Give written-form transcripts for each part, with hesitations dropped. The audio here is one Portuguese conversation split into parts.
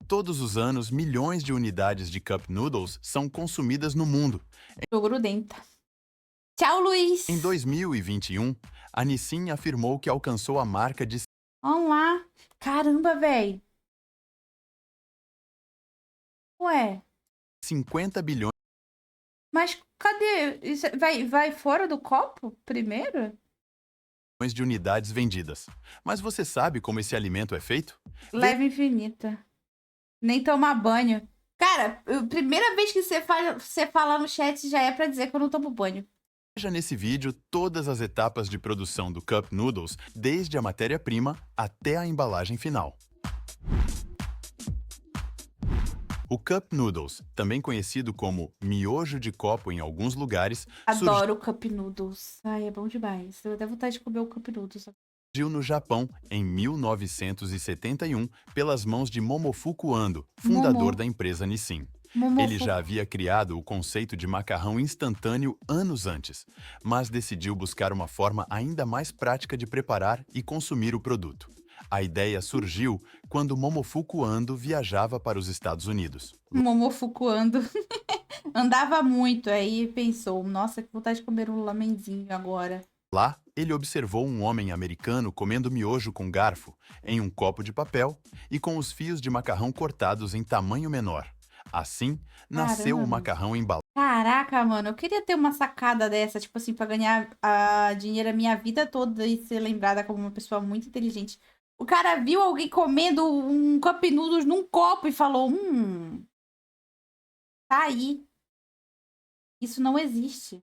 Todos os anos, milhões de unidades de Cup Noodles são consumidas no mundo. Tô grudenta. Tchau, Em Luiz. 2021, a Nissin afirmou que alcançou a marca de Vamos lá. Caramba, velho. Ué, 50 bilhões mas cadê? Isso vai fora do copo primeiro? de unidades vendidas. Mas você sabe como esse alimento é feito? Leve infinita. Nem tomar banho. Cara, primeira vez que você fala no chat já é pra dizer que eu não tomo banho. Veja nesse vídeo todas as etapas de produção do Cup Noodles, desde a matéria-prima até a embalagem final. O Cup Noodles, também conhecido como miojo de copo em alguns lugares, Adoro Cup Noodles. Ai, é bom demais. Eu até vontade de comer o Cup Noodles. surgiu no Japão em 1971 pelas mãos de Momofuku Ando, fundador Momo. da empresa Nissin. Ele Momofuku. já havia criado o conceito de macarrão instantâneo anos antes, mas decidiu buscar uma forma ainda mais prática de preparar e consumir o produto. A ideia surgiu quando Momofuku Ando viajava para os Estados Unidos. Momofuku ando. Andava muito, aí pensou, nossa, que vontade de comer um lamenzinho agora. Lá, ele observou um homem americano comendo miojo com garfo, em um copo de papel e com os fios de macarrão cortados em tamanho menor. Assim, nasceu o Caramba. macarrão embalado. Caraca, mano, eu queria ter uma sacada dessa, tipo assim, pra ganhar dinheiro a minha vida toda e ser lembrada como uma pessoa muito inteligente. O cara viu alguém comendo um cup noodles num copo e falou, tá aí. Isso não existe.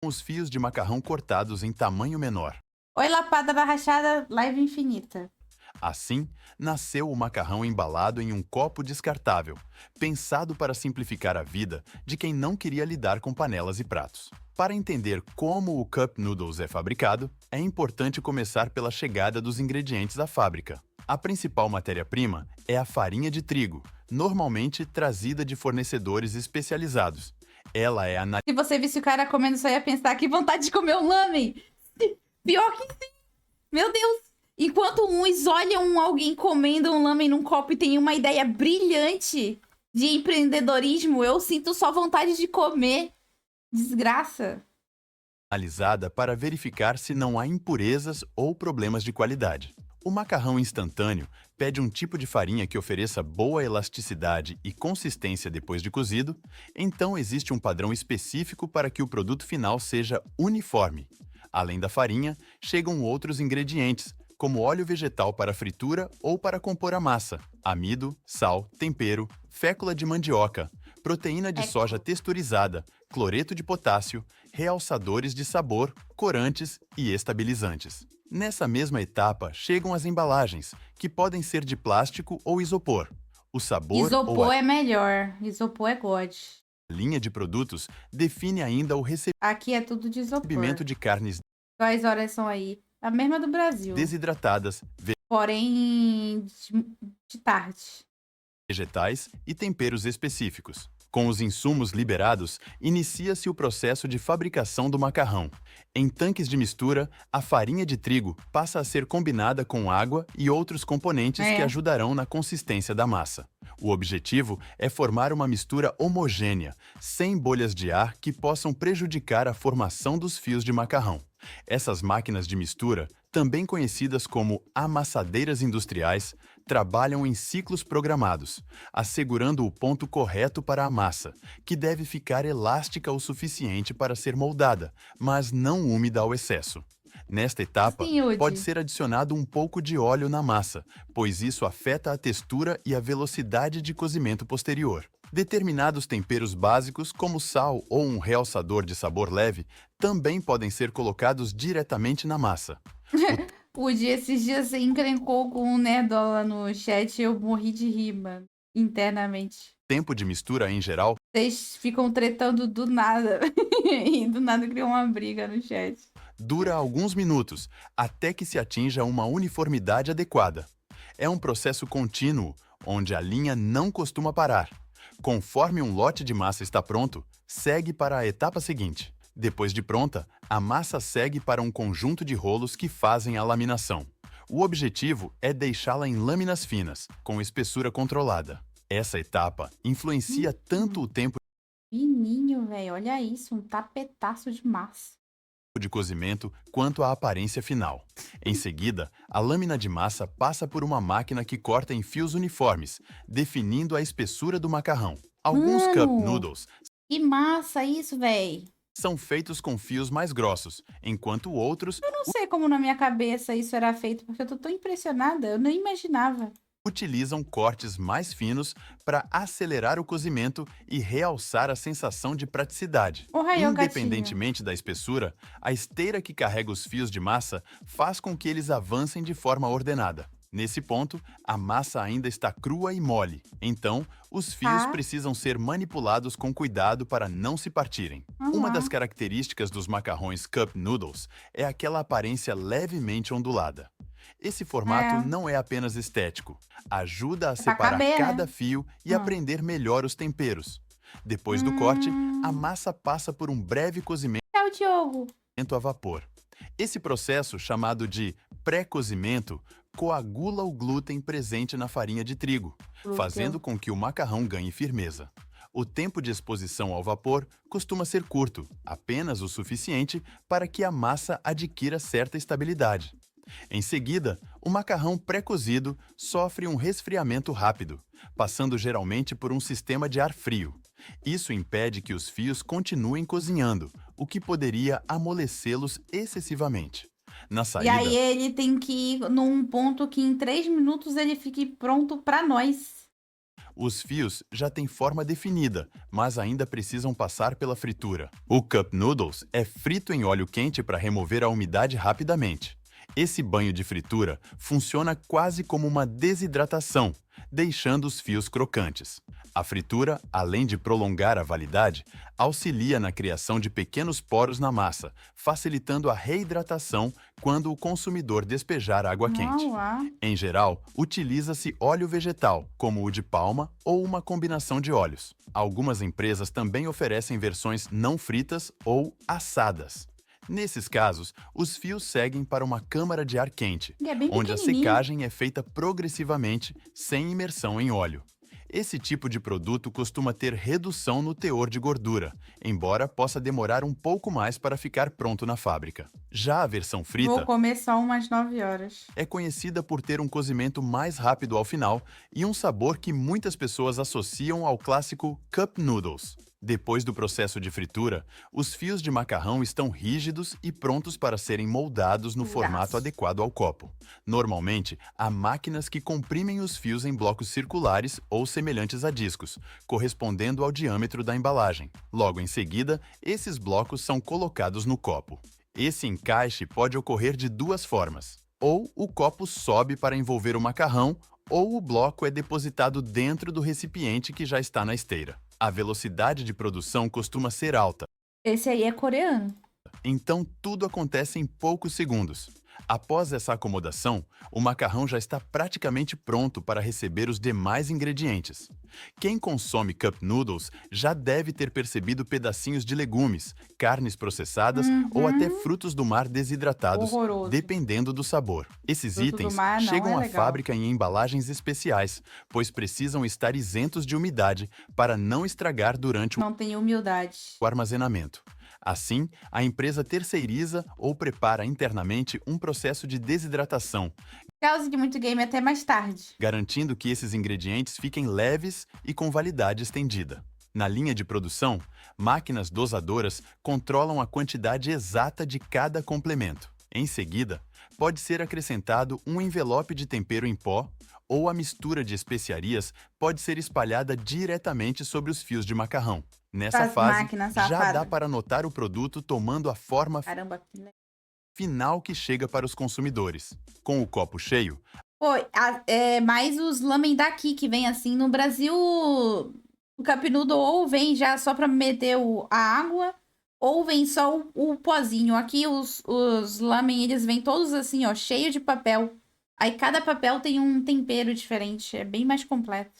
Com os fios de macarrão cortados em tamanho menor. Oi, lapada da rachada, live infinita. Assim, nasceu o macarrão embalado em um copo descartável, pensado para simplificar a vida de quem não queria lidar com panelas e pratos. Para entender como o Cup Noodles é fabricado, é importante começar pela chegada dos ingredientes à fábrica. A principal matéria-prima é a farinha de trigo, normalmente trazida de fornecedores especializados. Ela é Se você visse o cara comendo, só ia pensar que vontade de comer um lamen. Pior que sim. Meu Deus. Enquanto uns olham alguém comendo um lamen num copo e tem uma ideia brilhante de empreendedorismo, eu sinto só vontade de comer. Desgraça. analisada para verificar se não há impurezas ou problemas de qualidade. O macarrão instantâneo pede um tipo de farinha que ofereça boa elasticidade e consistência depois de cozido, então existe um padrão específico para que o produto final seja uniforme. Além da farinha, chegam outros ingredientes, como óleo vegetal para fritura ou para compor a massa, amido, sal, tempero, fécula de mandioca, proteína de soja texturizada, cloreto de potássio, realçadores de sabor, corantes e estabilizantes. Nessa mesma etapa chegam as embalagens, que podem ser de plástico ou isopor. O sabor ou Isopor a é melhor. Isopor é God. linha de produtos define ainda o Aqui é tudo de isopor. recebimento de carnes Quais horas são aí? A mesma do Brasil. desidratadas, Porém, de tarde. vegetais e temperos específicos. Com os insumos liberados, inicia-se o processo de fabricação do macarrão. Em tanques de mistura, a farinha de trigo passa a ser combinada com água e outros componentes que ajudarão na consistência da massa. O objetivo é formar uma mistura homogênea, sem bolhas de ar que possam prejudicar a formação dos fios de macarrão. Essas máquinas de mistura, também conhecidas como amassadeiras industriais, trabalham em ciclos programados, assegurando o ponto correto para a massa, que deve ficar elástica o suficiente para ser moldada, mas não úmida ao excesso. Nesta etapa, Sim, Yudi. pode ser adicionado um pouco de óleo na massa, pois isso afeta a textura e a velocidade de cozimento posterior. Determinados temperos básicos, como sal ou um realçador de sabor leve, também podem ser colocados diretamente na massa. Woody, esses dias você encrencou com um nerdola no chat e eu morri de rir, mano. Internamente. Tempo de mistura em geral Vocês ficam tretando do nada. E do nada criou uma briga no chat. dura alguns minutos, até que se atinja uma uniformidade adequada. É um processo contínuo, onde a linha não costuma parar. Conforme um lote de massa está pronto, segue para a etapa seguinte. Depois de pronta, a massa segue para um conjunto de rolos que fazem a laminação. O objetivo é deixá-la em lâminas finas, com espessura controlada. Essa etapa influencia tanto o tempo Fininho, velho. Olha isso, um tapetaço de massa. de cozimento quanto a aparência final. Em seguida, a lâmina de massa passa por uma máquina que corta em fios uniformes, definindo a espessura do macarrão. Alguns cup Mano, noodles que massa isso, velho. são feitos com fios mais grossos, enquanto outros Eu não sei como na minha cabeça isso era feito, porque eu tô tão impressionada, eu nem imaginava. utilizam cortes mais finos para acelerar o cozimento e realçar a sensação de praticidade. Ô, raio, gatinho. Independentemente da espessura, a esteira que carrega os fios de massa faz com que eles avancem de forma ordenada. Nesse ponto, a massa ainda está crua e mole, então os fios Tá. precisam ser manipulados com cuidado para não se partirem. Uma das Aham. características dos macarrões cup noodles é aquela aparência levemente ondulada. Esse formato É. não é apenas estético, ajuda a pra separar caber, cada né? fio e Hum. aprender melhor os temperos. Depois do corte, a Hum. massa passa por um breve cozimento É o Diogo. a vapor. Esse processo, chamado de pré-cozimento, coagula o glúten presente na farinha de trigo, fazendo com que o macarrão ganhe firmeza. O tempo de exposição ao vapor costuma ser curto, apenas o suficiente para que a massa adquira certa estabilidade. Em seguida, o macarrão pré-cozido sofre um resfriamento rápido, passando geralmente por um sistema de ar frio. Isso impede que os fios continuem cozinhando, o que poderia amolecê-los excessivamente. Na E saída, aí ele tem que ir num ponto que em 3 minutos ele fique pronto pra nós. os fios já têm forma definida, mas ainda precisam passar pela fritura. O cup noodles é frito em óleo quente para remover a umidade rapidamente. Esse banho de fritura funciona quase como uma desidratação, deixando os fios crocantes. A fritura, além de prolongar a validade, auxilia na criação de pequenos poros na massa, facilitando a reidratação quando o consumidor despejar água quente. Uau. Em geral, utiliza-se óleo vegetal, como o de palma ou uma combinação de óleos. Algumas empresas também oferecem versões não fritas ou assadas. Nesses casos, os fios seguem para uma câmara de ar quente, E é bem onde a pequenininho. secagem é feita progressivamente, sem imersão em óleo. Esse tipo de produto costuma ter redução no teor de gordura, embora possa demorar um pouco mais para ficar pronto na fábrica. Já a versão Vou frita comer só umas 9 horas. é conhecida por ter um cozimento mais rápido ao final e um sabor que muitas pessoas associam ao clássico cup noodles. Depois do processo de fritura, os fios de macarrão estão rígidos e prontos para serem moldados no formato adequado ao copo. Normalmente, há máquinas que comprimem os fios em blocos circulares ou semelhantes a discos, correspondendo ao diâmetro da embalagem. Logo em seguida, esses blocos são colocados no copo. Esse encaixe pode ocorrer de duas formas. Ou o copo sobe para envolver o macarrão, ou o bloco é depositado dentro do recipiente que já está na esteira. A velocidade de produção costuma ser alta, Esse aí é coreano. então tudo acontece em poucos segundos. Após essa acomodação, o macarrão já está praticamente pronto para receber os demais ingredientes. Quem consome cup noodles já deve ter percebido pedacinhos de legumes, carnes processadas ou até frutos do mar desidratados, Horroroso. dependendo do sabor. Esses Fruto do itens mar não chegam é à legal. fábrica em embalagens especiais, pois precisam estar isentos de umidade para não estragar durante Não tem humildade. o armazenamento. Assim, a empresa terceiriza ou prepara internamente um processo de desidratação, Causa de muito game até mais tarde. garantindo que esses ingredientes fiquem leves e com validade estendida. Na linha de produção, máquinas dosadoras controlam a quantidade exata de cada complemento. Em seguida, pode ser acrescentado um envelope de tempero em pó ou a mistura de especiarias pode ser espalhada diretamente sobre os fios de macarrão. Nessa Faz fase, máquina já safada. dá para notar o produto tomando a forma Caramba, que legal. final que chega para os consumidores. Com o copo cheio, Pô, mais os lamen daqui que vem assim. No Brasil, o cup noodle ou vem já só pra meter a água, ou vem só o pozinho. Aqui os lamen, eles vêm todos assim, ó, cheio de papel. Aí cada papel tem um tempero diferente. É bem mais completo.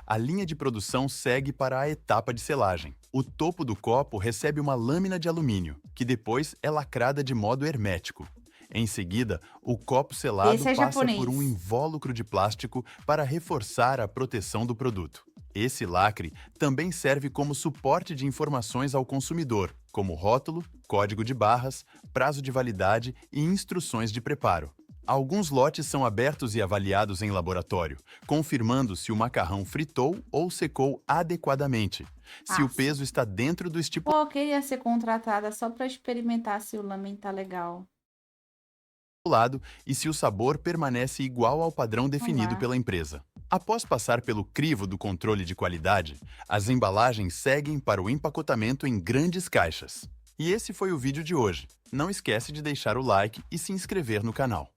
a linha de produção segue para a etapa de selagem. O topo do copo recebe uma lâmina de alumínio, que depois é lacrada de modo hermético. Em seguida, o copo selado Esse é passa japonês. por um invólucro de plástico para reforçar a proteção do produto. Esse lacre também serve como suporte de informações ao consumidor, como rótulo, código de barras, prazo de validade e instruções de preparo. Alguns lotes são abertos e avaliados em laboratório, confirmando se o macarrão fritou ou secou adequadamente, se o Nossa. peso está dentro do estipulado Pô, eu queria ser contratada só pra experimentar se o lamen tá legal. e se o sabor permanece igual ao padrão definido lá. pela empresa. Após passar pelo crivo do controle de qualidade, as embalagens seguem para o empacotamento em grandes caixas. E esse foi o vídeo de hoje. Não esquece de deixar o like e se inscrever no canal.